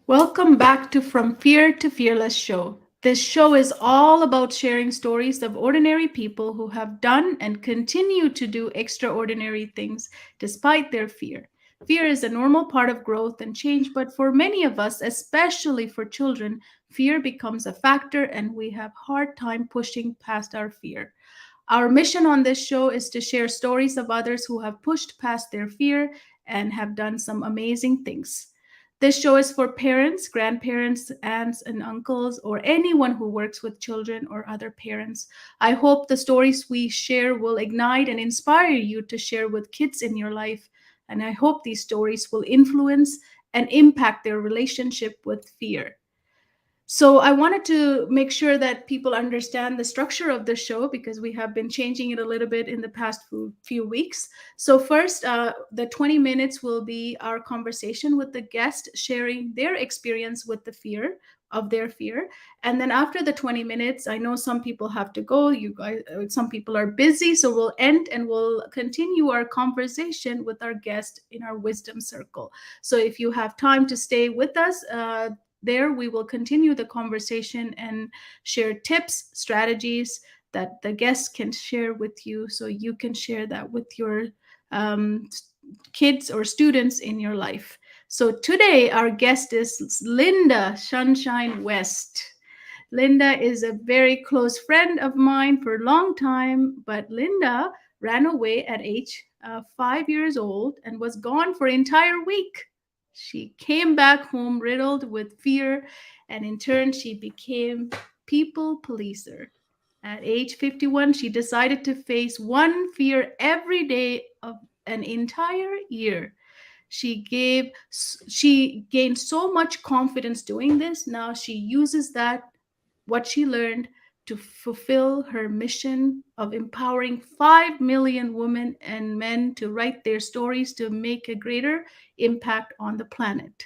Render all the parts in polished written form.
Welcome back to From Fear to Fearless show. This show is all about sharing stories of ordinary people who have done and continue to do extraordinary things despite their fear. Fear is a normal part of growth and change, but for many of us, especially for children, fear becomes a factor and we have hard time pushing past our fear. Our mission on this show is to share stories of others who have pushed past their fear and have done some amazing things. This show is for parents, grandparents, aunts, and uncles, or anyone who works with children or other parents. I hope the stories we share will ignite and inspire you to share with kids in your life. And I hope these stories will influence and impact their relationship with fear. So I wanted to make sure that people understand the structure of the show because we have been changing it a little bit in the past few weeks. So first, the 20 minutes will be our conversation with the guest, sharing their experience with the fear of their fear. And then after the 20 minutes, I know some people have to go. You guys, some people are busy, so we'll end and we'll continue our conversation with our guest in our wisdom circle. So if you have time to stay with us, there, we will continue the conversation and share tips, strategies that the guests can share with you so you can share that with your um, kids or students in your life. So today, our guest is Lynda Sunshine West. Lynda is a very close friend of mine for a long time, but Lynda ran away at age 5 years old and was gone for an entire week. She came back home riddled with fear, and in turn, she became people pleaser. At age 51, she decided to face one fear every day of an entire year. She gained so much confidence doing this. Now she uses that what she learned to fulfill her mission of empowering 5 million women and men to write their stories to make a greater impact on the planet.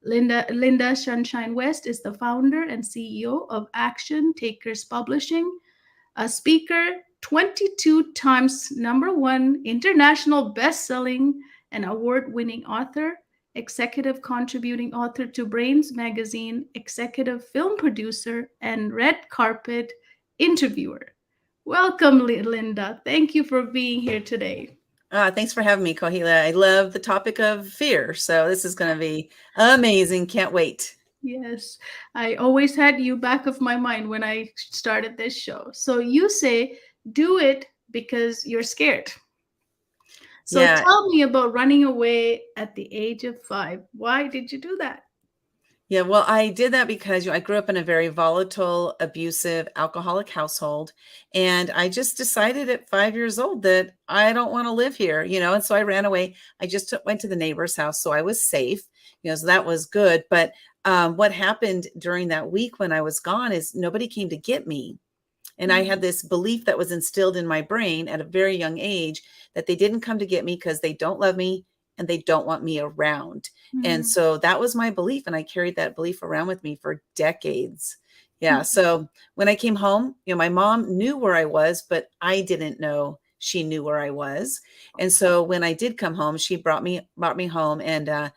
Lynda Sunshine West is the founder and CEO of Action Takers Publishing, a speaker, 22 times number one international best-selling and award-winning author, executive contributing author to Brainz magazine, executive film producer, and red carpet interviewer. Welcome, Lynda. Thank you for being here today. Thanks for having me, Kohila. I love the topic of fear, so this is going to be amazing. Can't wait. Yes, I always had you back of my mind when I started this show. So you say, do it because you're scared. So Yeah, tell me about running away at the age of 5. Why did you do that? yeah. Well, I did that because I grew up in a very volatile, abusive, alcoholic household, and I just decided at 5 years old that I don't want to live here, and so I ran away. I just went to the neighbor's house, so I was safe, so that was good. But what happened during that week when I was gone is nobody came to get me. And I had this belief that was instilled in my brain at a very young age that they didn't come to get me because they don't love me and they don't want me around. And Mm-hmm. so that was my belief. And I carried that belief around with me for decades. Yeah. So when I came home, my mom knew where I was, but I didn't know she knew where I was. And so when I did come home, she brought me home, and I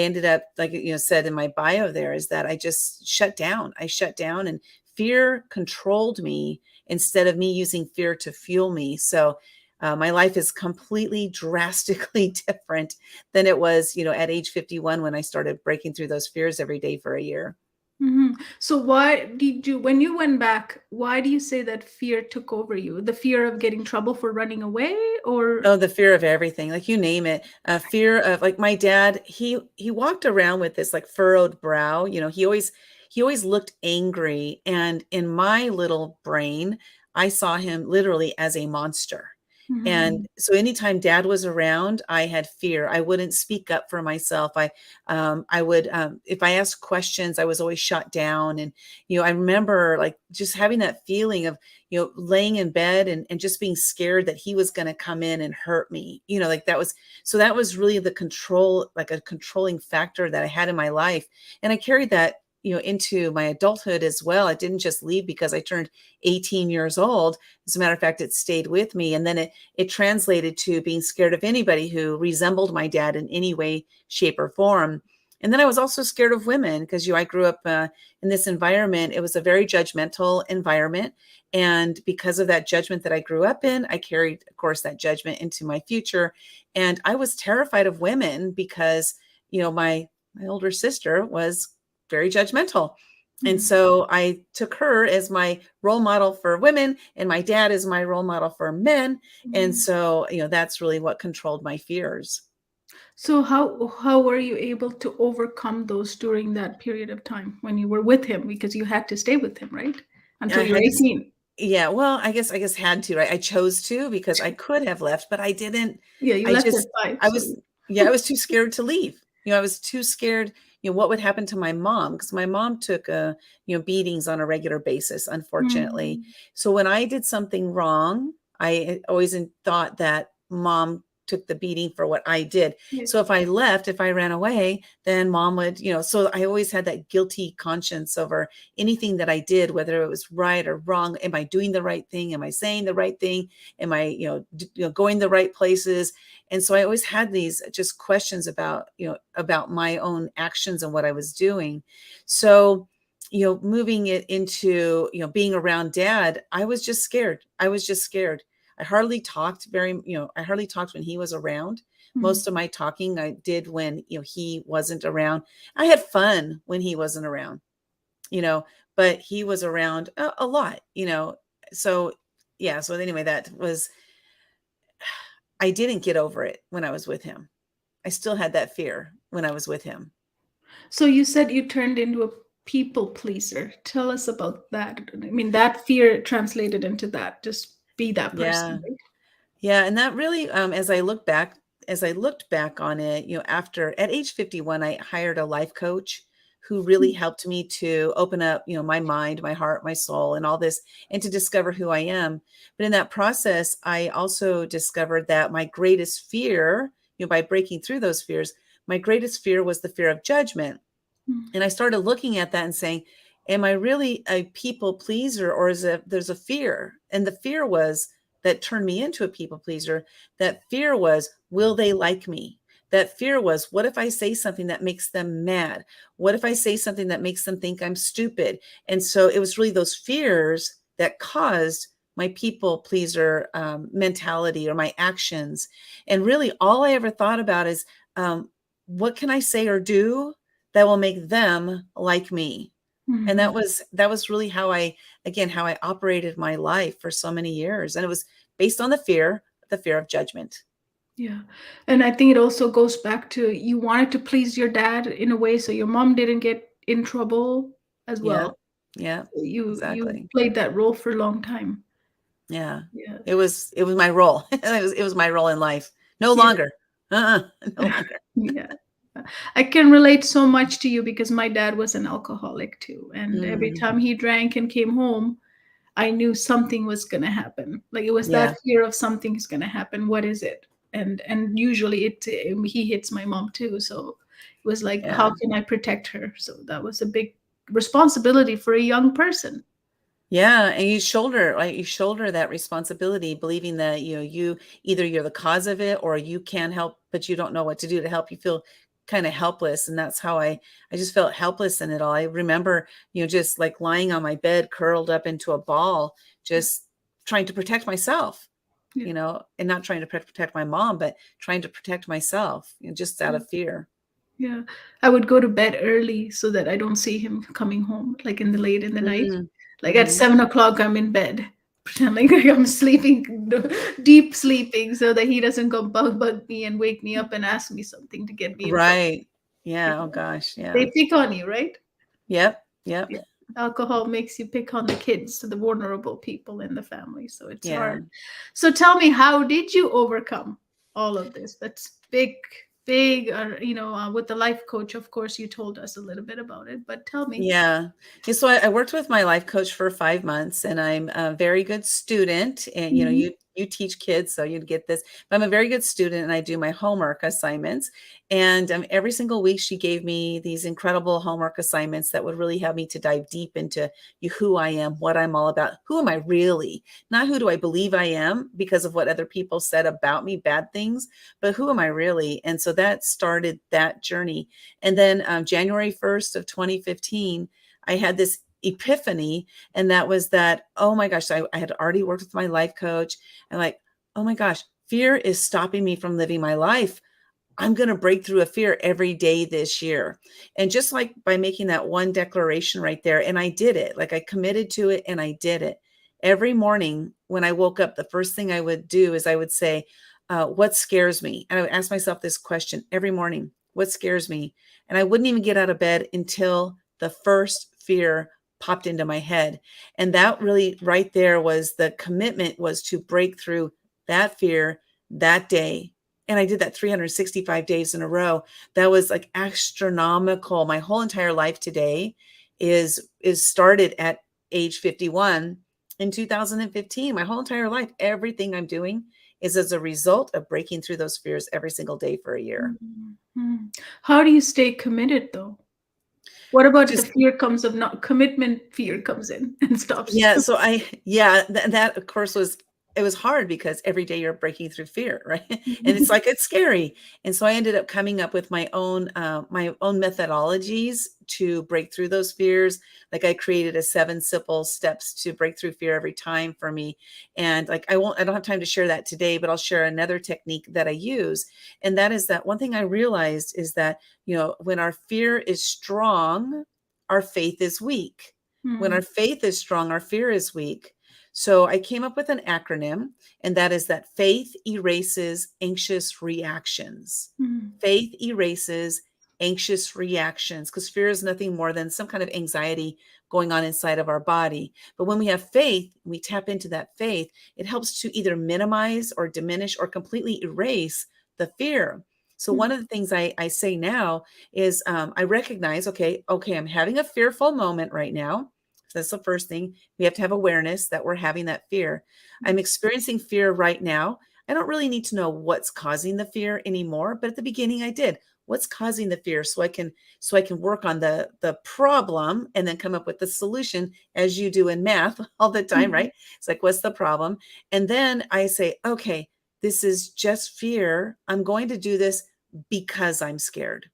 ended up, like, said in my bio there, is that I just shut down. I shut down, and fear controlled me instead of me using fear to fuel me. So my life is completely drastically different than it was, at age 51 when I started breaking through those fears every day for a year. Mm-hmm. So why did you, when you went back, why do you say that fear took over you? The fear of getting trouble for running away, or? Oh, the fear of everything, like you name it. Fear of, like, my dad, he walked around with this like furrowed brow. He always looked angry. And in my little brain, I saw him literally as a monster. Mm-hmm. And so anytime dad was around, I had fear. I wouldn't speak up for myself. I would, if I asked questions, I was always shut down. And, I remember like just having that feeling of, laying in bed and just being scared that he was going to come in and hurt me, like that was really the control, like a controlling factor that I had in my life. And I carried that, into my adulthood as well. It didn't just leave because I turned 18 years old. As a matter of fact, it stayed with me. And then it translated to being scared of anybody who resembled my dad in any way, shape, or form. And then I was also scared of women because I grew up in this environment. It was a very judgmental environment. And because of that judgment that I grew up in, I carried, of course, that judgment into my future. And I was terrified of women because, my older sister was very judgmental. And Mhm. so I took her as my role model for women, and my dad is my role model for men. And Mhm. so, that's really what controlled my fears. So how were you able to overcome those during that period of time when you were with him? Because you had to stay with him, right? Until I you're had to, 18. yeah, well, I guess had to, right? I chose to because I could have left, but I didn't. Yeah, you I left at just, 5, I so was, yeah, I was too scared to leave. I was too scared, what would happen to my mom, because my mom took, beatings on a regular basis, unfortunately. mm, So when I did something wrong, I always thought that mom took the beating for what I did. yeah. So if I left, if I ran away, then mom would, so I always had that guilty conscience over anything that I did, whether it was right or wrong. Am I doing the right thing? Am I saying the right thing? Am I, going the right places? And so I always had these just questions about my own actions and what I was doing. So, moving it into, being around dad, I was just scared. I was just scared. I hardly talked when he was around. Mm, Most of my talking I did when, he wasn't around. I had fun when he wasn't around, you know, but he was around a lot, So yeah, so anyway, I didn't get over it when I was with him. I still had that fear when I was with him. So you said you turned into a people pleaser. Tell us about that. I mean, that fear translated into that. Just be that Yeah. person, right? Yeah. And that really, as I looked back on it, after at age 51, I hired a life coach who really Mm, helped me to open up, my mind, my heart, my soul, and all this, and to discover who I am. But in that process, I also discovered that my greatest fear, by breaking through those fears, my greatest fear was the fear of judgment. mm, And I started looking at that and saying, am I really a people pleaser, or is it there's a fear? And the fear was that turned me into a people pleaser. That fear was, will they like me? That fear was, what if I say something that makes them mad? What if I say something that makes them think I'm stupid? And so it was really those fears that caused my people pleaser mentality or my actions. And really, all I ever thought about is, what can I say or do that will make them like me? And mm. that was really how I operated my life for so many years. And it was based on the fear of judgment. Yeah. And I think it also goes back to you wanted to please your dad in a way so your mom didn't get in trouble as Yeah. well. Yeah. You Exactly. played that role for a long time. Yeah. Yeah. It was my role. It was my role in life. No Yeah. longer. No longer. Yeah. I can relate so much to you because my dad was an alcoholic too. And every Mm, time he drank and came home, I knew something was going to happen. Like it was that yeah. fear of something's going to happen. What is it? And usually he hits my mom too. So it was like, Yeah. how can I protect her? So that was a big responsibility for a young person. Yeah, and you shoulder that responsibility, believing that you're the cause of it, or you can help, but you don't know what to do to help. You feel kind of helpless, and that's how I just felt helpless in it all. I remember, just like lying on my bed, curled up into a ball, Yeah. just trying to protect myself, Yeah. and not trying to protect my mom, but trying to protect myself, just out Yeah. of fear. Yeah. I would go to bed early so that I don't see him coming home, like in the late in the night. Mm, Like at hmm 7 o'clock, I'm in bed, pretending like I'm sleeping, deep sleeping, so that he doesn't come bug me and wake me up and ask me something to get me in trouble. Right. Yeah. Oh Yeah. gosh. Yeah. They pick on you, right? Yep. Yep. Yeah. Alcohol makes you pick on the kids, the vulnerable people in the family. So it's Yeah. hard. So tell me, how did you overcome all of this? That's big, big, with the life coach, of course, you told us a little bit about it, but tell me. Yeah. Yeah, so I worked with my life coach for 5 months, and I'm a very good student. And, Mhm. you teach kids, so you'd get this. But I'm a very good student and I do my homework assignments. And every single week, she gave me these incredible homework assignments that would really help me to dive deep into who I am, what I'm all about. Who am I really? Not who do I believe I am because of what other people said about me, bad things, but who am I really? And so that started that journey. And then January 1st of 2015, I had this epiphany. And that was that, oh my gosh, I had already worked with my life coach and like, oh my gosh, fear is stopping me from living my life. I'm going to break through a fear every day this year. And just like by making that one declaration right there, and I did it, like I committed to it and I did it. Every morning when I woke up, the first thing I would do is I would say, what scares me? And I would ask myself this question every morning, what scares me? And I wouldn't even get out of bed until the first fear popped into my head. And that really right there was the commitment, was to break through that fear that day. And I did that 365 days in a row. That was like astronomical. My whole entire life today is started at age 51 in 2015. My whole entire life, everything I'm doing is as a result of breaking through those fears every single day for a year. Mm-hmm. How do you stay committed though? What about the Just fear comes of not commitment, fear comes in and stops Yeah, you? so that of course it was hard because every day you're breaking through fear, right? And it's like it's scary. And so I ended up coming up with my own methodologies to break through those fears. Like I created a 7 simple steps to break through fear every time for me. And like I don't have time to share that today, but I'll share another technique that I use. And that is that one thing I realized is that, when our fear is strong, our faith is weak. When our Mm, faith is strong, our fear is weak. So I came up with an acronym, and that is that faith erases anxious reactions. mm, Faith erases anxious reactions because fear is nothing more than some kind of anxiety going on inside of our body. But when we have faith, we tap into that faith, it helps to either minimize or diminish or completely erase the fear. So mm, one of the things I say now is I recognize, okay, I'm having a fearful moment right now. So that's the first thing. We have to have awareness that we're having that fear. I'm experiencing fear right now. I don't really need to know what's causing the fear anymore, but at the beginning I did. What's causing the fear so I can work on the problem and then come up with the solution as you do in math all the time, mm, right? It's like, what's the problem? And then I say, okay, this is just fear. I'm going to do this because I'm scared.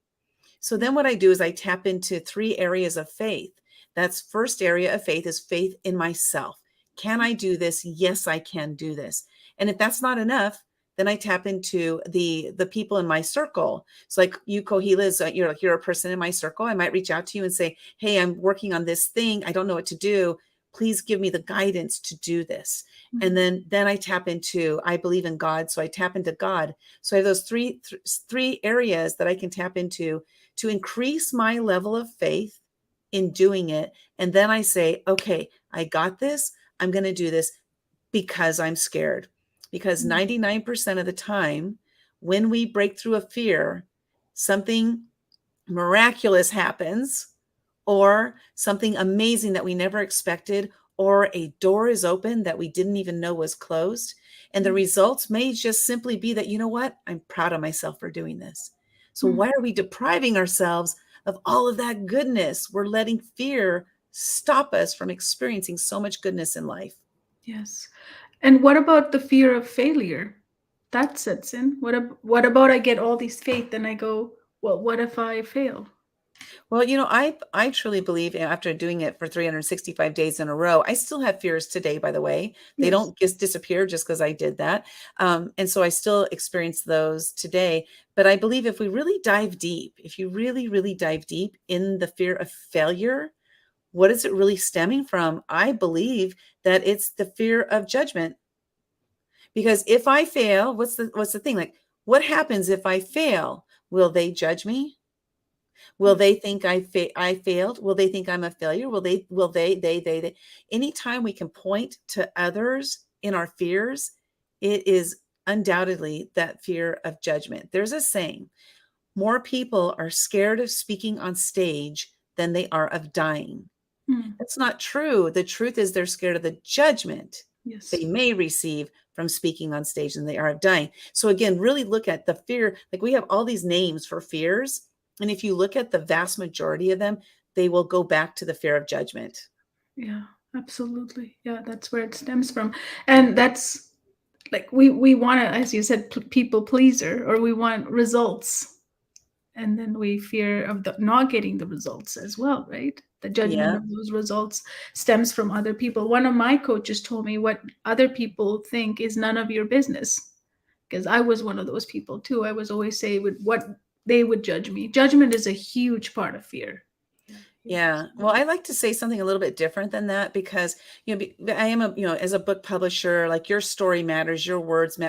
So then what I do is I tap into 3 areas of faith. That's first area of faith is faith in myself. Can I do this? Yes, I can do this. And if that's not enough, then I tap into the people in my circle. So like you, Kohila, you're a person in my circle. I might reach out to you and say, hey, I'm working on this thing. I don't know what to do. Please give me the guidance to do this. And mm, then I tap into, I believe in God. So I tap into God. So I have those three areas that I can tap into to increase my level of faith in doing it. And then I say, okay, I got this. I'm going to do this because I'm scared. Because mm, 99% of the time, when we break through a fear, something miraculous happens, or something amazing that we never expected, or a door is open that we didn't even know was closed. And the mm, results may just simply be that, you know what? I'm proud of myself for doing this. So mm. why are we depriving ourselves of all of that goodness? We're letting fear stop us from experiencing so much goodness in life. Yes. And what about the fear of failure? That sets in. What about I get all these faith and I go, well, what if I fail? Well, I truly believe after doing it for 365 days in a row, I still have fears today, by the way. They Yes. don't just disappear just because I did that. And so I still experience those today. But I believe if we really dive deep, if you really, really dive deep in the fear of failure, what is it really stemming from? I believe that it's the fear of judgment. Because if I fail, what's the thing? Like, what happens if I fail? Will they judge me? Will Mm, they think I failed? Will they think I'm a failure? Will they? Anytime we can point to others in our fears, it is undoubtedly that fear of judgment. There's a saying, more people are scared of speaking on stage than they are of dying. mm, That's not true. The truth is they're scared of the judgment they yes. may receive from speaking on stage than they are of dying. So again, really look at the fear. Like we have all these names for fears. And if you look at the vast majority of them, they will go back to the fear of judgment. Yeah, absolutely. Yeah, that's where it stems from. And that's like we want to, as you said, people pleaser, or we want results, and then we fear of not getting the results as well, right? The judgment Yeah. of those results stems from other people. One of my coaches told me, what other people think is none of your business, because I was one of those people too. I was always say with what they would judge me. Judgment is a huge part of fear. Yeah, Yeah. Well, I like to say something a little bit different than that because, I am as a book publisher, like your story matters, your words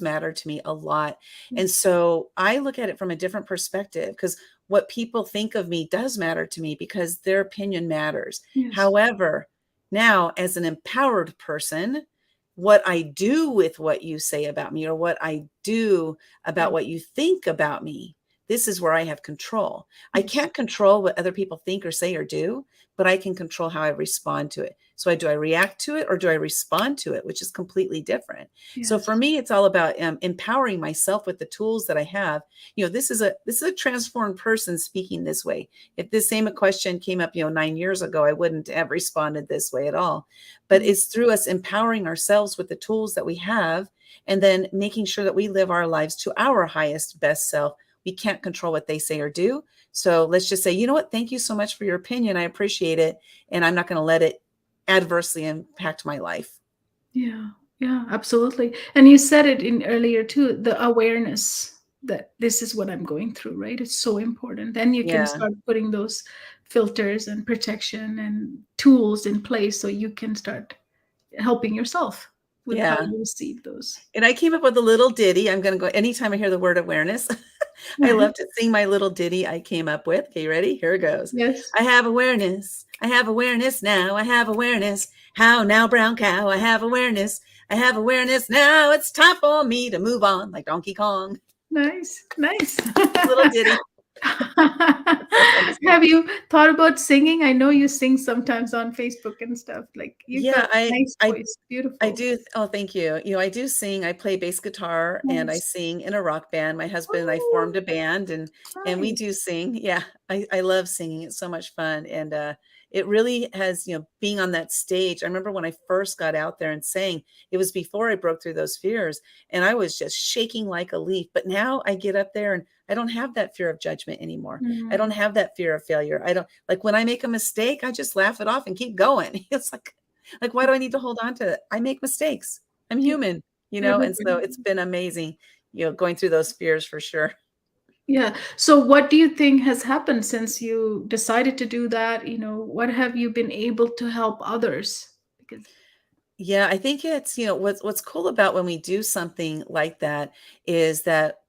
matter to me a lot. And so I look at it from a different perspective because what people think of me does matter to me because their opinion matters. yes, However, now as an empowered person, what I do with what you say about me or what I do about right, what you think about me, this is where I have control. I yes, can't control what other people think or say or do, but I can control how I respond to it. So do I react to it or do I respond to it, which is completely different. So yes, for me, it's all about empowering myself with the tools that I have. This is a transformed person speaking this way. If this same question came up, 9 years ago, I wouldn't have responded this way at all. But right, it's through us empowering ourselves with the tools that we have and then making sure that we live our lives to our highest, best self. We can't control what they say or do. So let's just say, you know what? Thank you so much for your opinion. I appreciate it. And I'm not going to let it adversely impact my life. yeah, yeah, absolutely. And you said it in earlier too, the awareness that this is what I'm going through, right? It's so important. Then you can Yeah. start putting those filters and protection and tools in place so you can start helping yourself with how Yeah. you receive those. And I came up with a little ditty. I'm going to go anytime I hear the word awareness. I Right. love to sing my little ditty I came up with. Okay, you ready? Here it goes. Yes. I have awareness. I have awareness now. I have awareness. How now, brown cow? I have awareness. I have awareness now. It's time for me to move on like Donkey Kong. Nice. Nice. Little ditty. That's so fun to sing. Have you thought about singing? I know you sing sometimes on Facebook and stuff. Like you got Yeah, a nice voice. I Beautiful. do. Oh, thank you. I do sing. I play bass guitar and I Nice. sing in a rock band. My husband and I Oh, formed a band and we nice. do sing. Yeah. I love singing. It's so much fun. And it really has, being on that stage. I remember when I first got out there and sang, it was before I broke through those fears and I was just shaking like a leaf. But now I get up there and I don't have that fear of judgment anymore. I don't Mm, have that fear of failure. I don't like when I make a mistake, I just laugh it off and keep going. It's like, why do I need to hold on to it? I make mistakes. I'm yeah, human, and so everybody. it's been amazing, going through those fears for sure. Yeah. So what do you think has happened since you decided to do that? What have you been able to help others? Because Yeah, I think it's, what's cool about when we do something like that is that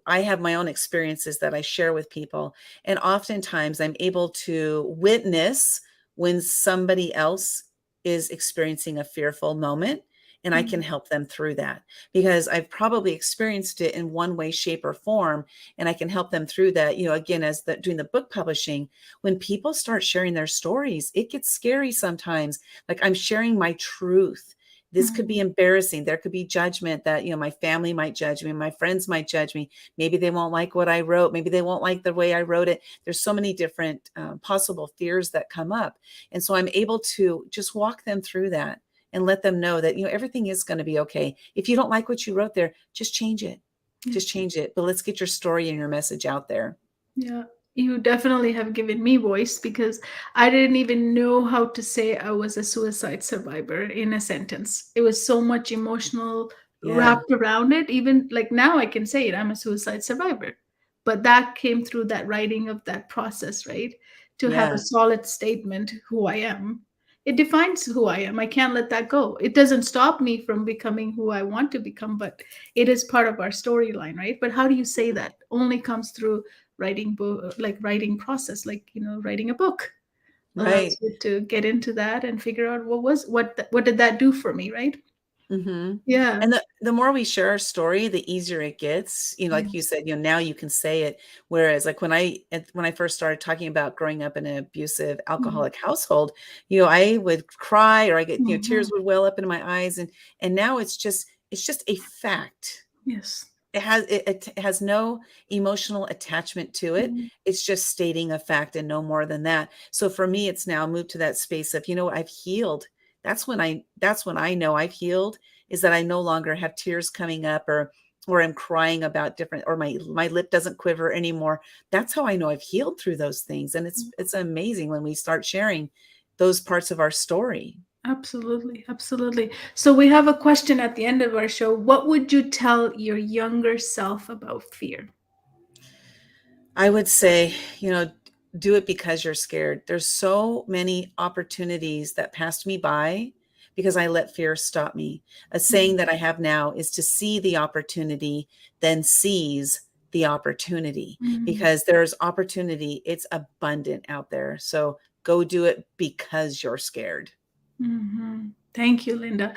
I have my own experiences that I share with people. And oftentimes I'm able to witness when somebody else is experiencing a fearful moment and I can mm, help them through that because I've probably experienced it in one way, shape, or form. And I can help them through that. Again, as doing the book publishing, when people start sharing their stories, it gets scary sometimes. Like I'm sharing my truth. This could be mm, embarrassing. There could be judgment that, my family might judge me, my friends might judge me. Maybe they won't like what I wrote. Maybe they won't like the way I wrote it. There's so many different possible fears that come up. And so I'm able to just walk them through that and let them know that, everything is going to be okay. If you don't like what you wrote there, just change it. yeah. Just change it. But let's get your story and your message out there. Yeah, you definitely have given me voice because I didn't even know how to say I was a suicide survivor in a sentence. It was so much emotional Yeah. wrapped around it. Even like now, I can say it, I'm a suicide survivor. But that came through that writing of that process, right? To have a Yeah. solid statement who I am. It defines who I am. I can't let that go. It doesn't stop me from becoming who I want to become, but it is part of our storyline, right? But how do you say that? Only comes through writing book, like writing process, like writing a book allows Right. you to get into that and figure out what did that do for me, right? Mhm. Yeah. And the more we share our story, the easier it gets. Like you Yes. said, now you can say it. Whereas like when I first started talking about growing up in an abusive Mhm. alcoholic household, I would cry or I get, tears Mhm. would well up into my eyes. And now it's just It's just a fact. Yes. It has no emotional attachment to it. Mhm. It's just stating a fact and no more than that. So for me, it's now moved to that space of, I've healed. That's when I know I've healed, is that I no longer have tears coming up, or I'm crying about different, or my lip doesn't quiver anymore. That's how I know I've healed through those things. And it's amazing when we start sharing those parts of our story. Absolutely, absolutely. So we have a question at the end of our show. What would you tell your younger self about fear? I would say, do it because you're scared. There's so many opportunities that passed me by because I let fear stop me. A saying that I have now is to see the opportunity, then seize the opportunity, Mm-hmm. because there's opportunity. It's abundant out there. So go do it because you're scared. Mm-hmm. Thank you, Linda.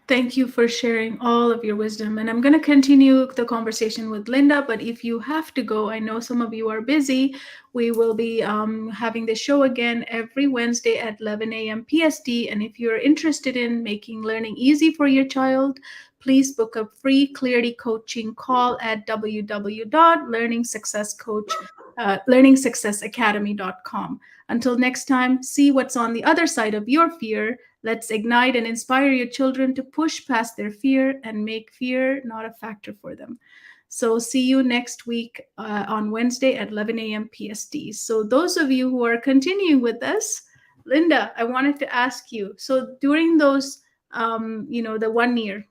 Thank you for sharing all of your wisdom. And I'm going to continue the conversation with Linda. But if you have to go, I know some of you are busy. We will be having the show again every Wednesday at 11 a.m. PST. And if you're interested in making learning easy for your child, please book a free Clarity coaching call at www.learningsuccessacademy.com. Until next time, see what's on the other side of your fear. Let's ignite and inspire your children to push past their fear and make fear not a factor for them. So, see you next week on Wednesday at 11 a.m. PST. So, those of you who are continuing with us, Linda, I wanted to ask you. So, during those, the 1 year,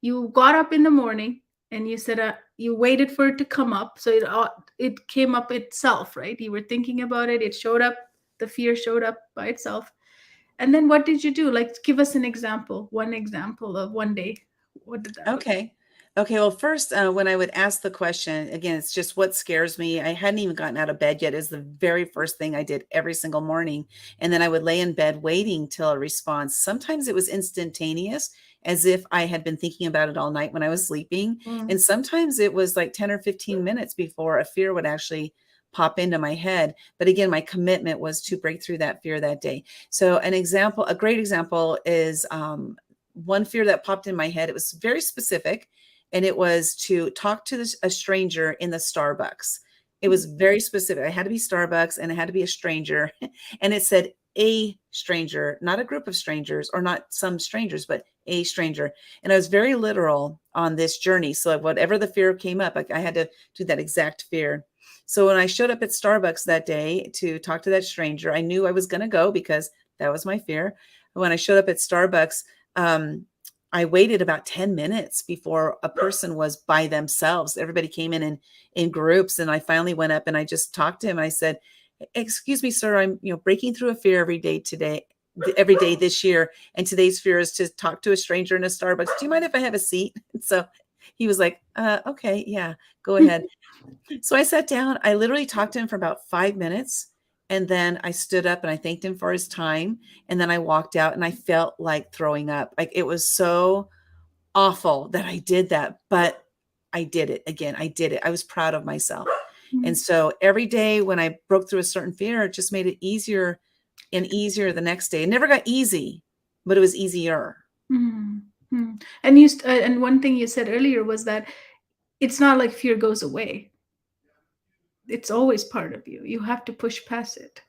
you got up in the morning and you said you waited for it to come up. So it came up itself, right? You were thinking about it. It showed up. The fear showed up by itself. And then what did you do? Like, give us an example, one example of one day. What did that look like? Okay. Okay. Well, first, when I would ask the question, again, it's just what scares me. I hadn't even gotten out of bed yet. It was the very first thing I did every single morning. And then I would lay in bed waiting till a response. Sometimes it was instantaneous, as if I had been thinking about it all night when I was sleeping. Mm, And sometimes it was like 10 or 15 minutes before a fear would actually pop into my head. But again, my commitment was to break through that fear that day. So a great example is, one fear that popped in my head. It was very specific, and it was to talk to a stranger in the Starbucks. It was very specific. It had to be Starbucks, and it had to be a stranger. And it said a stranger, not a group of strangers, or not some strangers, but a stranger. And I was very literal on this journey. So whatever the fear came up, I had to do that exact fear. So when I showed up at Starbucks that day to talk to that stranger, I knew I was going to go because that was my fear. When I showed up at Starbucks, um, I waited about 10 minutes before a person was by themselves. Everybody came in groups, and I finally went up and I just talked to him. I said, "Excuse me, sir, I'm breaking through a fear every day this year, and today's fear is to talk to a stranger in a Starbucks. Do you mind if I have a seat?" So he was like, "Okay, yeah, go ahead." So I sat down. I literally talked to him for about 5 minutes. And then I stood up and I thanked him for his time. And then I walked out and I felt like throwing up. Like, it was so awful that I did that, but I did it again. I did it. I was proud of myself. And mm, so every day when I broke through a certain fear, it just made it easier and easier the next day. It never got easy, but it was easier. mm, mm. And one thing you said earlier was that it's not like fear goes away. It's always part of you. You have to push past it.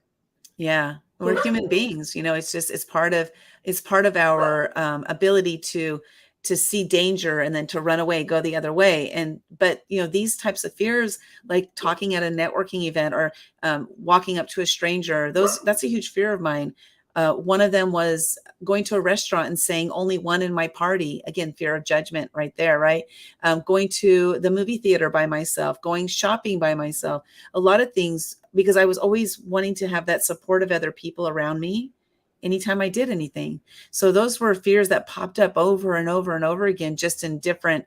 Yeah, we're Push. human beings. It's part of our ability to see danger and then to run away, go the other way. But these types of fears, like talking at a networking event, or walking up to a stranger, that's a huge fear of mine. One of them was going to a restaurant and saying only one in my party. Again, fear of judgment right there, right? Going to the movie theater by myself, going shopping by myself, a lot of things, because I was always wanting to have that support of other people around me anytime I did anything. So those were fears that popped up over and over and over again, just in different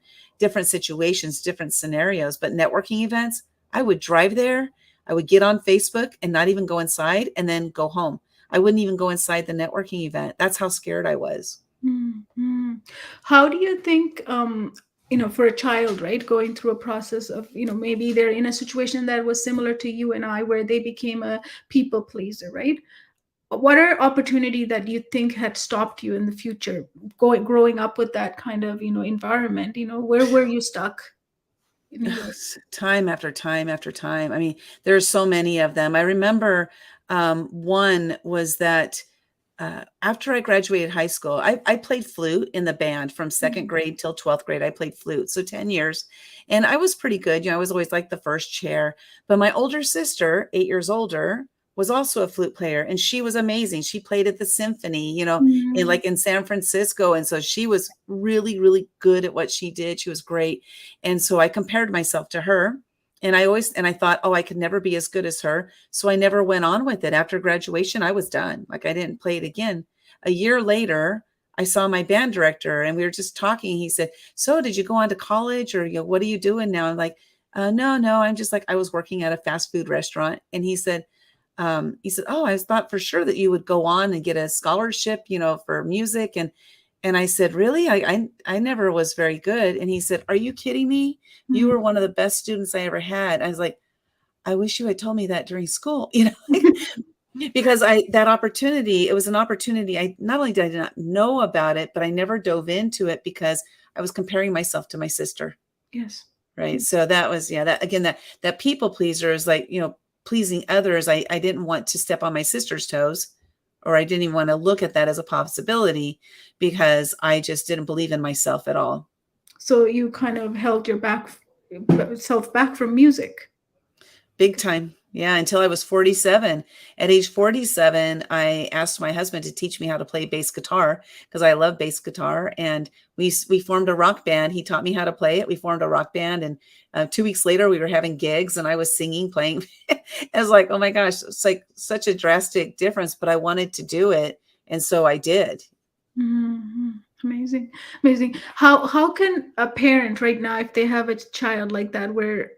situations, different scenarios. But networking events, I would drive there, I would get on Facebook and not even go inside, and then go home. I wouldn't even go inside the networking event. That's how scared I was. Mm-hmm. How do you think, for a child, right, going through a process of, maybe they're in a situation that was similar to you and I, where they became a people pleaser, right? what are opportunity that you think had stopped you in the future, growing up with that kind of, environment? Where were you stuck in your? Time after time after time. I mean, there's so many of them. I remember one was that after I graduated high school, I played flute in the band from second Mm, grade till 12th grade. I played flute, so 10 years. And I was pretty good. I was always like the first chair. But my older sister, 8 years older, was also a flute player, and she was amazing. She played at the symphony, in mm, like in San Francisco. And so she was really, really good at what she did. She was great. And so I compared myself to her. And I thought, oh, I could never be as good as her. So I never went on with it. After graduation, I was done. Like I didn't play it again. A year later, I saw my band director and we were just talking. He said, so did you go on to college, or, what are you doing now? I'm like, no, no. I'm just like, I was working at a fast food restaurant. And he said, oh, I thought for sure that you would go on and get a scholarship, for music. And I said, really? I never was very good. And he said, are you kidding me? You mm. were one of the best students I ever had. I was like, I wish you had told me that during school, because that opportunity, it was an opportunity. I not only did I not know about it, but I never dove into it because I was comparing myself to my sister. Yes. Right. So that was, yeah, that again, that people pleaser is like, pleasing others. I didn't want to step on my sister's toes, or I didn't even want to look at that as a possibility because I just didn't believe in myself at all. So you kind of held your self back from music. Big time. Yeah, until I was 47. At age 47, I asked my husband to teach me how to play bass guitar because I love bass guitar. And we formed a rock band. He taught me how to play it. We formed a rock band. And 2 weeks later, we were having gigs and I was singing, playing. I was like, oh my gosh, it's like such a drastic difference, but I wanted to do it. And so I did. Hmm. Amazing, amazing. How can a parent right now, if they have a child like that, where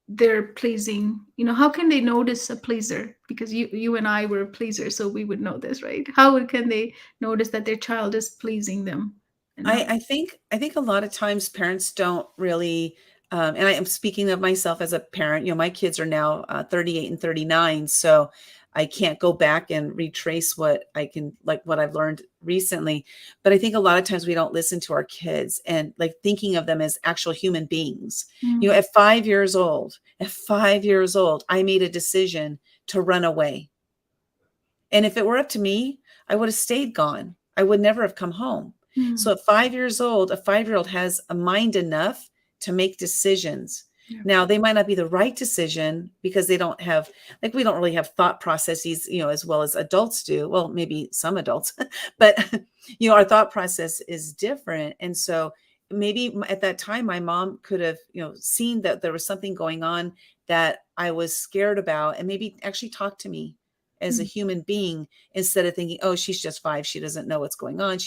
they're pleasing, how can they notice a pleaser? Because you and I were pleasers, so we would know this, right? Can they notice that their child is pleasing them and not? I think a lot of times parents don't really, and I am speaking of myself as a parent. My kids are now 38 and 39, so I can't go back and retrace what I've learned recently. But I think a lot of times we don't listen to our kids and like thinking of them as actual human beings. Mm, At 5 years old, I made a decision to run away. And if it were up to me, I would have stayed gone. I would never have come home. mm, So at 5 years old, a 5-year-old has a mind enough to make decisions. yeah. Now, they might not be the right decision because they don't have, like, we don't really have thought processes, as well as adults do. Well, maybe some adults, but, our thought process is different. And so maybe at that time, my mom could have, seen that there was something going on that I was scared about and maybe actually talked to me as a Mm, human being instead of thinking, oh, she's just 5. She doesn't know what's going on.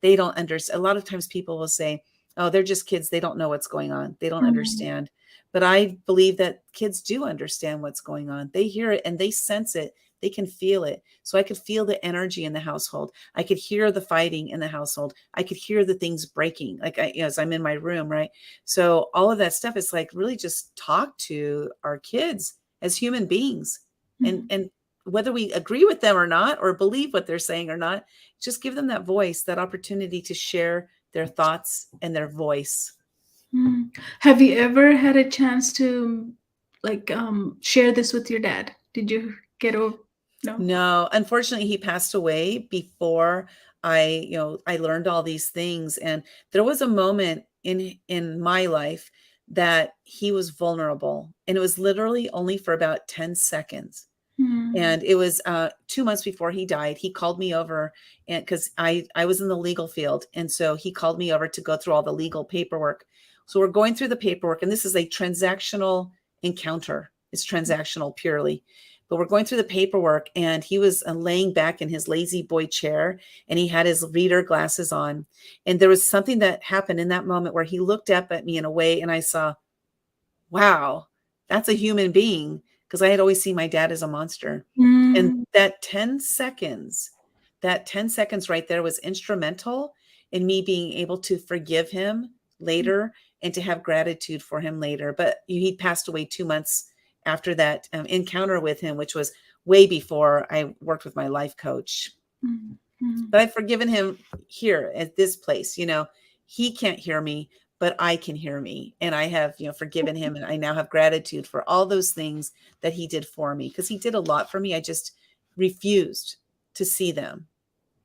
They don't understand. A lot of times people will say, oh, they're just kids. They don't know what's going on. They don't mm, understand. But I believe that kids do understand what's going on. They hear it and they sense it. They can feel it. So I could feel the energy in the household. I could hear the fighting in the household. I could hear the things breaking, like as I'm in my room, right? So all of that stuff is like really just talk to our kids as human beings, and mm, whether we agree with them or not, or believe what they're saying or not, just give them that voice, that opportunity to share their thoughts and their voice. mm. Have you ever had a chance to, like, share this with your dad? Did you get over? No. No, unfortunately, he passed away before I learned all these things. And there was a moment in my life that he was vulnerable, and it was literally only for about 10 seconds. Mm, And it was 2 months before he died. He called me over, and because I was in the legal field, and so he called me over to go through all the legal paperwork. So we're going through the paperwork, and this is a transactional encounter. It's transactional purely. But we're going through the paperwork, and he was laying back in his lazy boy chair, and he had his reader glasses on. And there was something that happened in that moment where he looked up at me in a way, and I saw, wow, that's a human being, because I had always seen my dad as a monster. And mm, that 10 seconds right there was instrumental in me being able to forgive him later and to have gratitude for him later. But he passed away 2 months after that encounter with him, which was way before I worked with my life coach. Mm-hmm. But I've forgiven him here at this place. He can't hear me, but I can hear me. And I have, forgiven him. And I now have gratitude for all those things that he did for me, because he did a lot for me. I just refused to see them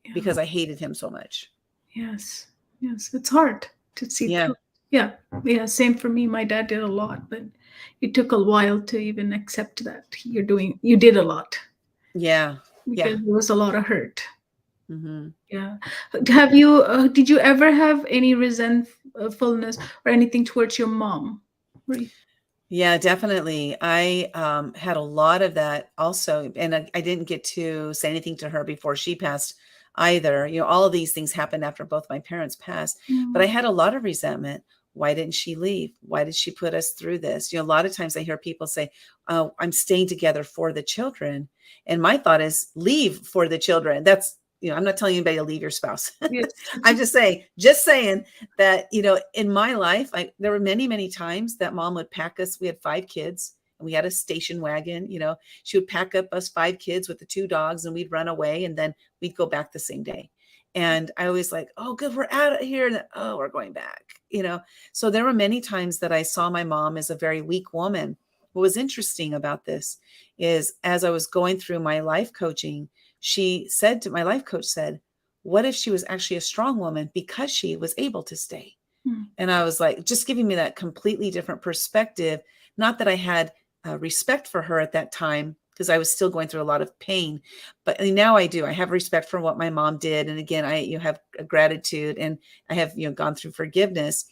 Yeah. because I hated him so much. Yes. Yes. It's hard to see Yeah. through. Yeah. Yeah. Same for me. My dad did a lot, but it took a while to even accept that you did a lot Yeah. Yeah. because there was a lot of hurt. Hmm. Yeah. Did you ever have any resentfulness or anything towards your mom? Right. Yeah, definitely. I had a lot of that also. And I didn't get to say anything to her before she passed either. All of these things happened after both my parents passed. But Mm. I had a lot of resentment. Why didn't she leave? Why did she put us through this? A lot of times I hear people say, "Oh, I'm staying together for the children." And my thought is, leave for the children. I'm not telling anybody to leave your spouse. Yes. I'm just saying that, in my life, there were many, many times that mom would pack us. We had 5 kids and we had a station wagon. She would pack up us 5 kids with the 2 dogs, and we'd run away, and then we'd go back the same day. And I always like, oh, good, we're out of here. And then, oh, we're going back. So there were many times that I saw my mom as a very weak woman. What was interesting about this is, as I was going through my life coaching, my life coach said, what if she was actually a strong woman because she was able to stay? Mm. And I was like, just giving me that completely different perspective. Not that I had respect for her at that time, because I was still going through a lot of pain, but now I do. I have respect for what my mom did. And again, I have a gratitude, and I have, gone through forgiveness.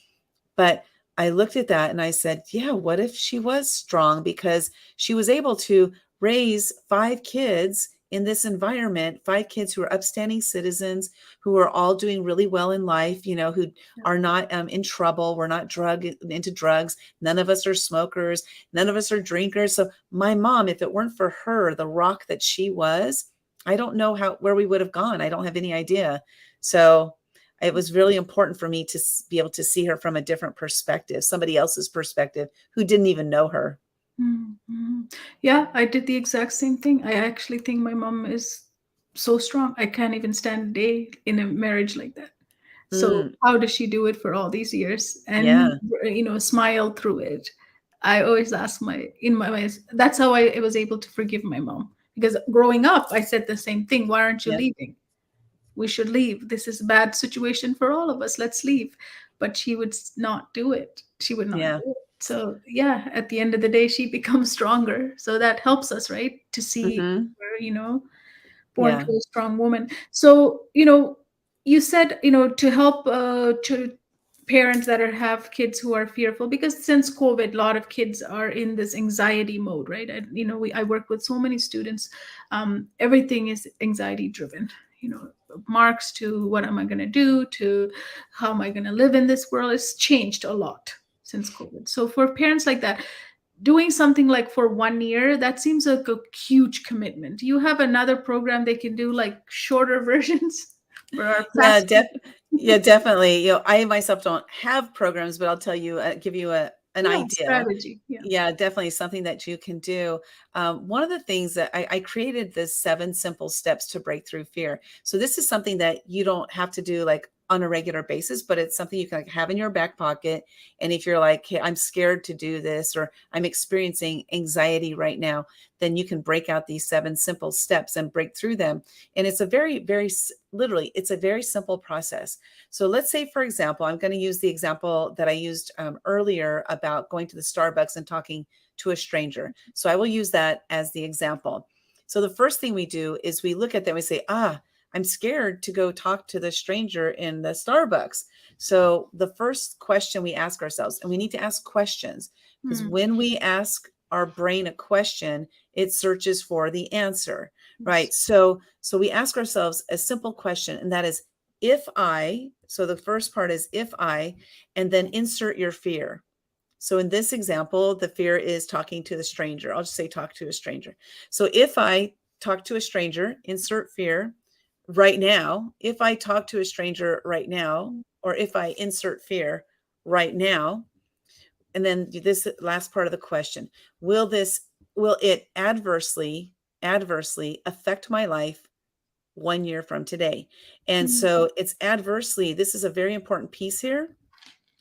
But I looked at that and I said, yeah, what if she was strong because she was able to raise 5 kids in this environment, 5 kids who are upstanding citizens, who are all doing really well in life, who are not in trouble. We're not into drugs. None of us are smokers. None of us are drinkers. So my mom, if it weren't for her, the rock that she was, I don't know where we would have gone. I don't have any idea. So it was really important for me to be able to see her from a different perspective, somebody else's perspective who didn't even know her. Mm-hmm. Yeah, I did the exact same thing. I actually think my mom is so strong. I can't even stand a day in a marriage like that. So Mm, how does she do it for all these years and yeah. smile through it? I always ask that's how I was able to forgive my mom, because growing up I said the same thing. Why aren't you Yeah. leaving? We should leave. This is a bad situation for all of us. Let's leave. But she would not do it. She would not Yeah. do it. So yeah, at the end of the day, she becomes stronger. So that helps us, right? To see Hmm. her, born Yeah. to a strong woman. So, you said, to help to parents that have kids who are fearful, because since COVID, a lot of kids are in this anxiety mode, right? And, I work with so many students. Everything is anxiety driven, marks to what am I going to do, to how am I going to live in this world. It's changed a lot since COVID. So for parents like that, doing something like for 1 year, that seems like a huge commitment. Do you have another program they can do, like shorter versions for our Yeah, fast? yeah, definitely. I myself don't have programs, but I'll tell you, give you an Yeah, idea. strategy. Yeah. Yeah, definitely something that you can do. One of the things that I created this 7 simple steps to break through fear. So this is something that you don't have to do like on a regular basis, but it's something you can like have in your back pocket. And if you're like, hey, I'm scared to do this, or I'm experiencing anxiety right now, then you can break out these 7 simple steps and break through them. And it's a very, very, literally, it's a very simple process. So let's say, for example, I'm going to use the example that I used earlier about going to the Starbucks and talking to a stranger. So I will use that as the example. So the first thing we do is we look at them and we say, I'm scared to go talk to the stranger in the Starbucks. So the first question we ask ourselves, and we need to ask questions, because Mm. when we ask our brain a question, it searches for the answer, right? So we ask ourselves a simple question, and that is, if I, so the first part is if I, and then insert your fear. So in this example, the fear is talking to the stranger. I'll just say talk to a stranger. So if I talk to a stranger, insert fear right now. If I talk to a stranger right now, or if I insert fear right now, and then this last part of the question, will it adversely adversely affect my life 1 year from today? And Mm. so it's adversely. This is a very important piece here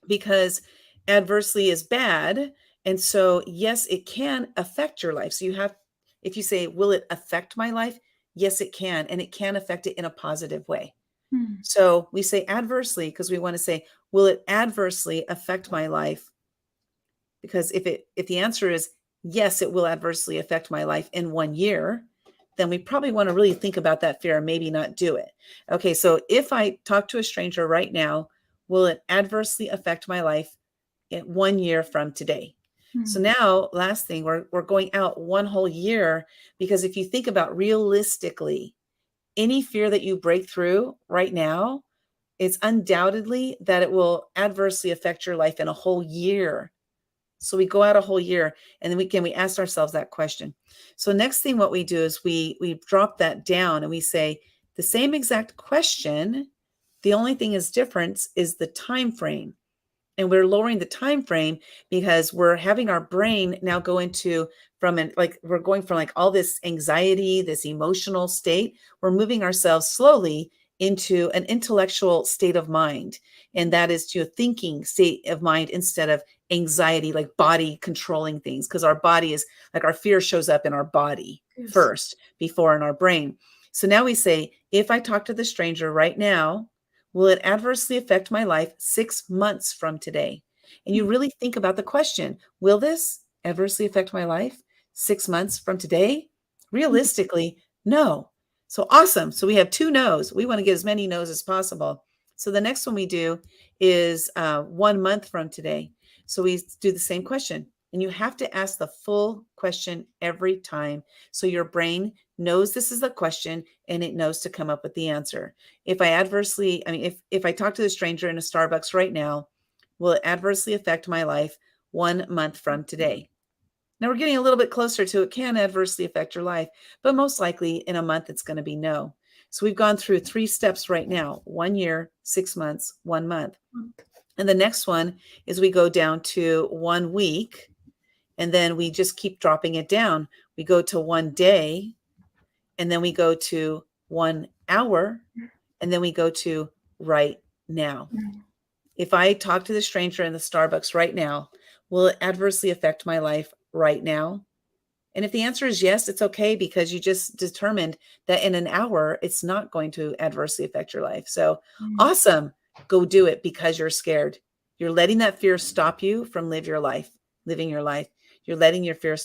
because adversely is bad. And so, yes, it can affect your life. So you have, if you say, will it affect my life? Yes, it can. And it can affect it in a positive way. Mm. So we say adversely because we want to say, will it adversely affect my life? Because if the answer is yes, it will adversely affect my life in 1 year, then we probably want to really think about that fear and maybe not do it. Okay, so if I talk to a stranger right now, will it adversely affect my life in 1 year from today? So Mm. now, last thing, we're going out one whole year, because if you think about realistically, any fear that you break through right now, it's undoubtedly that it will adversely affect your life in a whole year. So we go out a whole year, and then we ask ourselves that question. So next thing what we do is we drop that down and we say the same exact question. The only thing is difference is the time frame. And we're lowering the time frame because we're having our brain now go into we're going from like all this anxiety, this emotional state. We're moving ourselves slowly into an intellectual state of mind. And that is to a thinking state of mind instead of anxiety, like body controlling things. Because our body is like, our fear shows up in our body Yes. first before in our brain. So now we say, if I talk to the stranger right now, will it adversely affect my life 6 months from today? And you Mm. really think about the question, will this adversely affect my life 6 months from today? Realistically, no. So awesome. So we have 2 no's. We want to get as many no's as possible. So the next one we do is 1 month from today. So we do the same question. And you have to ask the full question every time. So your brain knows this is the question and it knows to come up with the answer. If if I talk to the stranger in a Starbucks right now, will it adversely affect my life 1 month from today? Now we're getting a little bit closer to it can adversely affect your life, but most likely in a month it's going to be no. So we've gone through 3 steps right now: 1 year, 6 months, 1 month. And the next one is we go down to 1 week, and then we just keep dropping it down. We go to 1 day, and then we go to 1 hour, and then we go to right now. Mm. If I talk to the stranger in the Starbucks right now, will it adversely affect my life right now? And if the answer is yes, it's okay, because you just determined that in an hour, it's not going to adversely affect your life. So Mm. awesome. Go do it because you're scared. You're letting that fear stop you from living your life. You're letting your fear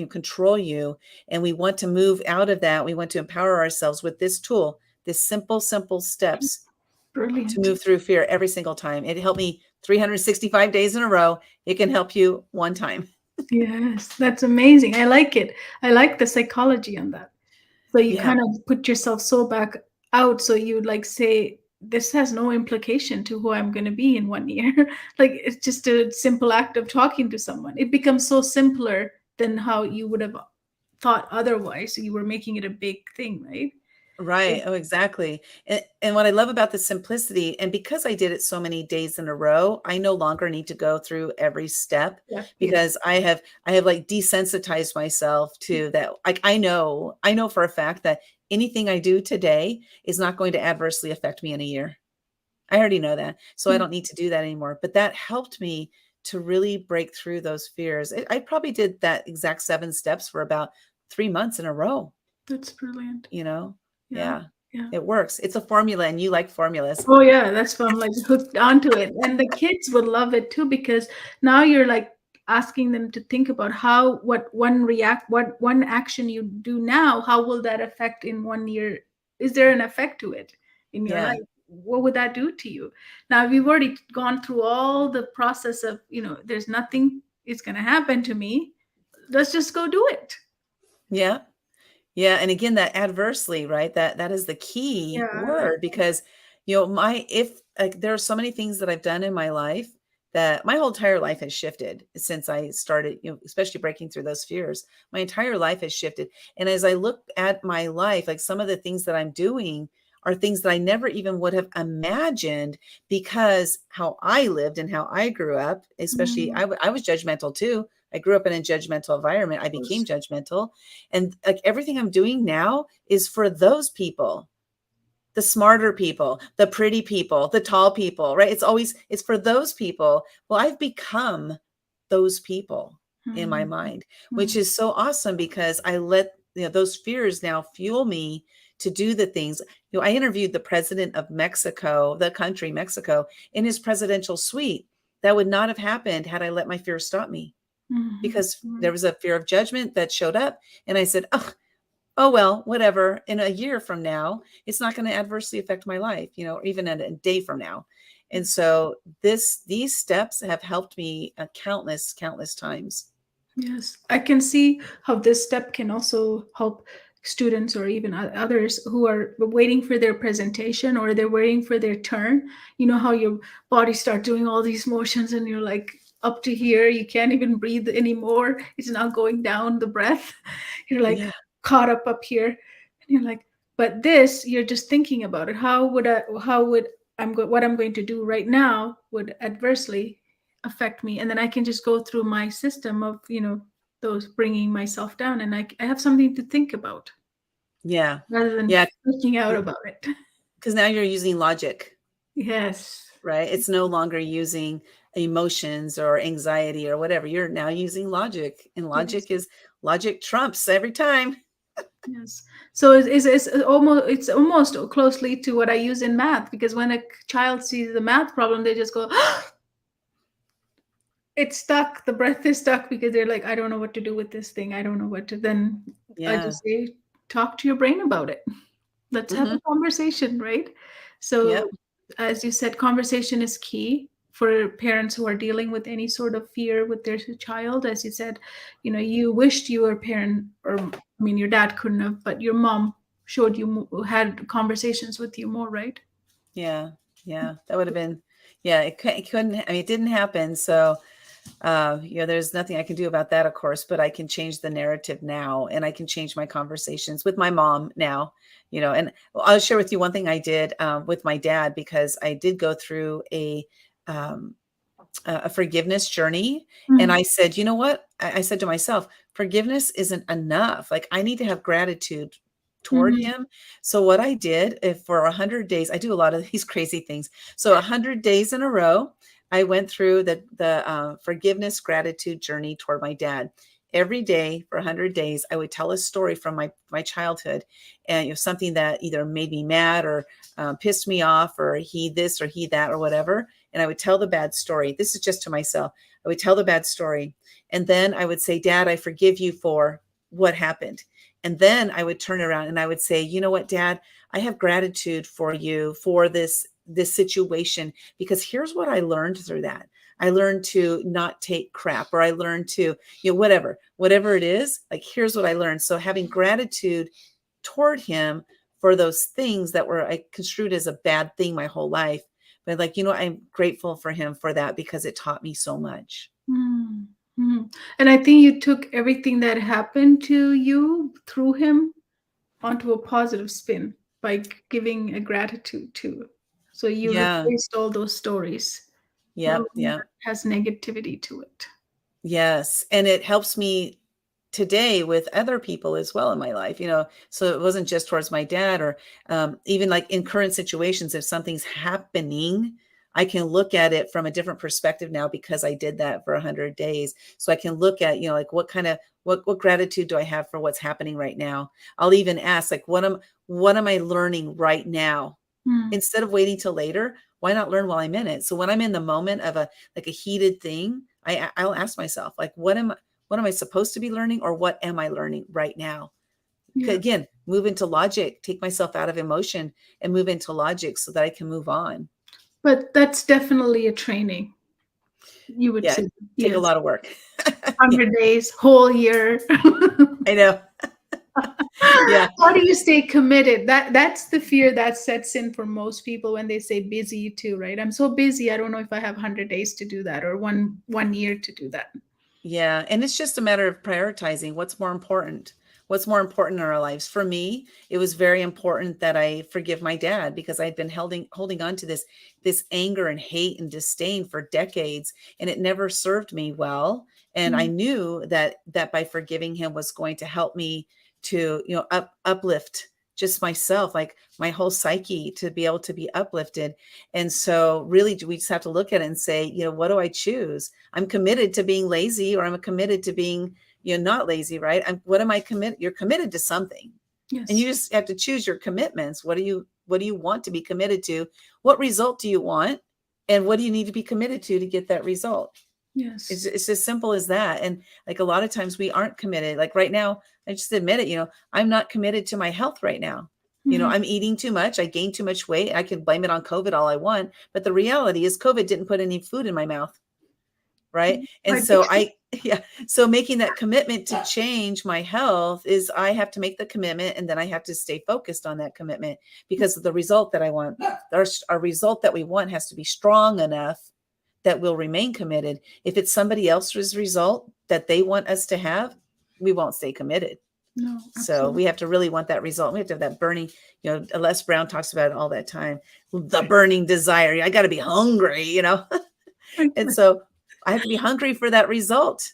control you. And we want to move out of that. We want to empower ourselves with this tool, this simple steps to Brilliant. move through fear every single time. It helped me 365 days in a row. It can help you one time. Yes, that's amazing. I like it. I like the psychology on that. So you Yeah. kind of put yourself so back out, so you like say, this has no implication to who I'm going to be in 1 year. Like it's just a simple act of talking to someone. It becomes so simpler than how you would have thought otherwise. So you were making it a big thing, right? Right. Oh, exactly. And what I love about the simplicity, and because I did it so many days in a row, I no longer need to go through every step, Yeah. Yes. because I have like desensitized myself to that. Like I know for a fact that anything I do today is not going to adversely affect me in a year. I already know that. So I Mm. don't need to do that anymore. But that helped me to really break through those fears. I probably did that exact 7 steps for about 3 months in a row, That's brilliant. you know? Yeah. Yeah, Yeah. it works. It's a formula, and you like formulas. Oh yeah, that's why I'm like hooked onto it. And the kids would love it too, because now you're like asking them to think about what one action you do now, how will that affect in 1 year? Is there an effect to it in your Yeah, life? What would that do to you? Now we've already gone through all the process of, there's nothing is gonna happen to me. Let's just go do it. yeah, yeah, and again, that adversely, right? That is the key Yeah, I like word, because, my if like, there are so many things that I've done in my life that my whole entire life has shifted since I started, especially breaking through those fears. My entire life has shifted. And as I look at my life, like some of the things that I'm doing are things that I never even would have imagined, because how I lived and how I grew up, especially mm, I was judgmental too. I grew up in a judgmental environment. I became judgmental. And like everything I'm doing now is for those people, the smarter people, the pretty people, the tall people, right? It's for those people. Well, I've become those people in my mind, which is so awesome because I let, those fears now fuel me to do the things. I interviewed the president of Mexico, the country Mexico, in his presidential suite. That would not have happened had I let my fear stop me, because there was a fear of judgment that showed up. And I said, oh, well, whatever. In a year from now, it's not going to adversely affect my life, even a day from now. And so these steps have helped me countless times. Yes, I can see how this step can also help students or even others who are waiting for their presentation or they're waiting for their turn. You know how your body starts doing all these motions and you're like up to here, you can't even breathe anymore. It's not going down the breath. You're like Yeah. caught up here, and you're like, but this, you're just thinking about it. What I'm going to do right now would adversely affect me, and then I can just go through my system of those bringing myself down, and I have something to think about Yeah. rather than Yeah. freaking out about it. Because now you're using logic, Yes. right? It's no longer using emotions or anxiety or whatever. You're now using logic, and Yes. logic trumps every time. Yes. So it's almost closely to what I use in math, because when a child sees the math problem, they just go, it's stuck. The breath is stuck because they're like, I don't know what to do with this thing. I don't know what to. Then I Yeah. just say, talk to your brain about it. Let's have a conversation, right? So, Yep. as you said, conversation is key for parents who are dealing with any sort of fear with their child. As you said, you wished you were a parent, or I mean, your dad couldn't have, but your mom showed you, had conversations with you more, right? Yeah. Yeah. That would have been, yeah, it couldn't, I mean, it didn't happen. So, there's nothing I can do about that, of course, but I can change the narrative now, and I can change my conversations with my mom now, and I'll share with you one thing I did with my dad, because I did go through um, a forgiveness journey. And I said, you know what? I said to myself, forgiveness isn't enough. Like, I need to have gratitude toward Mm-hmm. him. So what I did, if for 100 days, I do a lot of these crazy things. So 100 days in a row, I went through the forgiveness gratitude journey toward my dad. Every day for 100 days, I would tell a story from my childhood, and something that either made me mad or pissed me off, or he this or he that or whatever. And I would tell the bad story. This is just to myself. I would tell the bad story. And then I would say, Dad, I forgive you for what happened. And then I would turn around and I would say, you know what, Dad, I have gratitude for you for this situation, because here's what I learned through that. I learned to not take crap, or I learned to, whatever it is, like, here's what I learned. So having gratitude toward him for those things that were I construed as a bad thing my whole life. But like, I'm grateful for him for that, because it taught me so much. Mm-hmm. And I think you took everything that happened to you through him onto a positive spin by giving a gratitude too. So you Yeah. replaced all those stories. No Yep. longer Yep. has negativity to it. Yes. And it helps me today with other people as well in my life, so it wasn't just towards my dad, or even like in current situations, if something's happening, I can look at it from a different perspective now, because I did that for 100 days. So I can look at, like, what gratitude do I have for what's happening right now? I'll even ask, like, what am I learning right now? Mm. Instead of waiting till later, why not learn while I'm in it? So when I'm in the moment of a heated thing, I'll ask myself, like, what am I supposed to be learning, or what am I learning right now? Yeah. Again, move into logic, take myself out of emotion and move into logic so that I can move on. But that's definitely a training, you would Yeah, say. take a Yes. lot of work. Yeah, 100 days, whole year. I know. Yeah. How do you stay committed? That's the fear that sets in for most people when they say busy too, right? I'm so busy, I don't know if I have 100 days to do that, or one year to do that. Yeah, and it's just a matter of prioritizing what's more important. What's more important in our lives? For me, it was very important that I forgive my dad, because I'd been holding on to this anger and hate and disdain for decades, and it never served me well. And I Mm. knew that by forgiving him was going to help me to, uplift just myself, like my whole psyche, to be able to be uplifted. And so really we just have to look at it and say, what do I choose? I'm committed to being lazy, or I'm committed to being, not lazy, right? What am I committed? You're committed to something. And you Yes. just have to choose your commitments. What do you want to be committed to? What result do you want? And what do you need to be committed to get that result? It's, Yes. it's as simple as that. And like a lot of times we aren't committed. Like right now, I just admit it, I'm not committed to my health right now. Mm. I'm eating too much. I gained too much weight. I can blame it on COVID all I want. But the reality is COVID didn't put any food in my mouth. Right. And Quite so true. yeah. So making that commitment to change my health is, I have to make the commitment, and then I have to stay focused on that commitment, because of the result that I want. Our result that we want has to be strong enough that we'll remain committed. If it's somebody else's result that they want us to have, we won't stay committed. No, So absolutely. we have to really want that result. We have to have that burning, Les Brown talks about it all that time, the burning desire. I got to be hungry. And so I have to be hungry for that result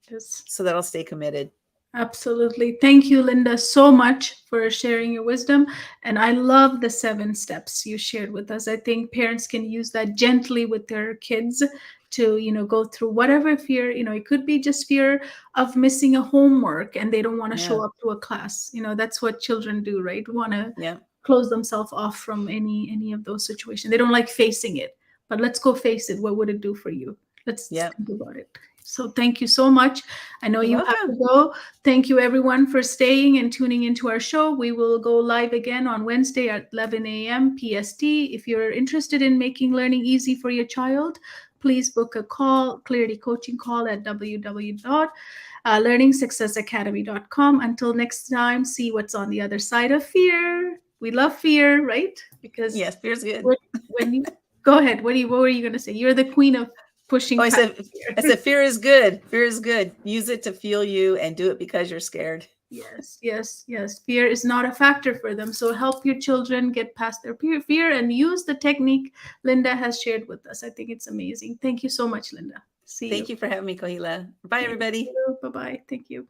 Yes. so that I'll stay committed. Absolutely. Thank you, Linda, so much for sharing your wisdom. And I love the 7 steps you shared with us. I think parents can use that gently with their kids to, go through whatever fear, it could be just fear of missing a homework and they don't want to Yeah. show up to a class. That's what children do, right? Want to Yeah. close themselves off from any of those situations. They don't like facing it. But let's go face it. What would it do for you? Let's Yeah. think about it. So thank you so much. I know You're you have to welcome. go. Thank you, everyone, for staying and tuning into our show. We will go live again on Wednesday at 11 a.m. PST. If you're interested in making learning easy for your child, please book a call, Clarity Coaching call at www.learningsuccessacademy.com. Until next time, see what's on the other side of fear. We love fear, right? Because Yes. Fear's good. when you go ahead, what were you going to say? You're the queen of Oh, pushing I past said, I fear. said, fear is good. Fear is good. Use it to fuel you, and do it because you're scared. Yes, yes, yes. Fear is not a factor for them. So help your children get past their fear and use the technique Linda has shared with us. I think it's amazing. Thank you so much, Linda. See you. Thank you for having me, Kohila. Bye, Thank everybody. you. Bye bye. Thank you.